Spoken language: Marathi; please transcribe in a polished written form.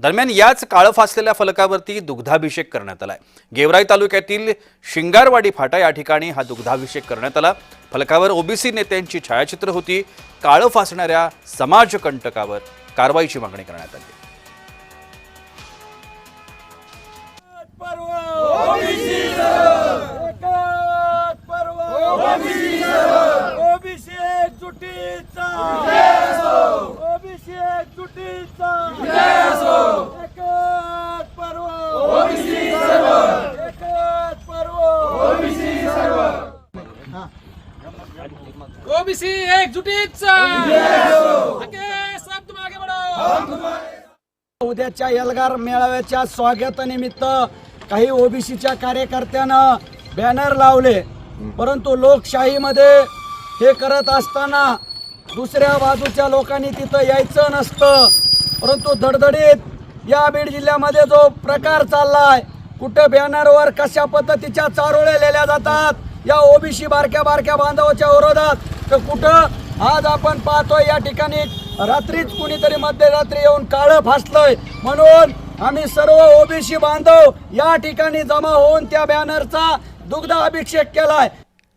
दरम्यान याच काळं फासलेल्या फलकावरती दुग्धाभिषेक करण्यात आलाय। गेवराई तालुक्यातील शिंगारवाडी फाटा या ठिकाणी हा दुग्धाभिषेक करण्यात आला। फलकावर ओबीसी नेत्यांची छायाचित्र होती। काळं फासणाऱ्या समाजकंटकावर कारवाईची मागणी करण्यात आली। ओबीसी एकजुटीचा सब तुम आगे बढ़ो। उद्याच्या एल्गार मेळाव्याच्या स्वागतानिमित्त काही ओबीसीच्या कार्यकर्त्यांना बॅनर लावले, परंतु लोकशाहीमध्ये हे करत असताना दुसऱ्या बाजूच्या लोकांनी तिथं यायचं नसतं। परंतु धडधडीत या बीड जिल्ह्यामध्ये जो प्रकार चाललाय, कुठं बॅनरवर कशा पद्धतीच्या चारोळे लिहिल्या जातात या ओबीसी बारक्या बारक्या बांधवाच्या विरोधात, तर कुठं आज आपण पाहतोय या ठिकाणी रात्रीच कुणीतरी मध्यरात्री येऊन काळं फासलंय। म्हणून आम्ही सर्व ओबीसी बांधव या ठिकाणी जमा होऊन त्या बॅनरचा दुग्ध अभिषेक केलाय।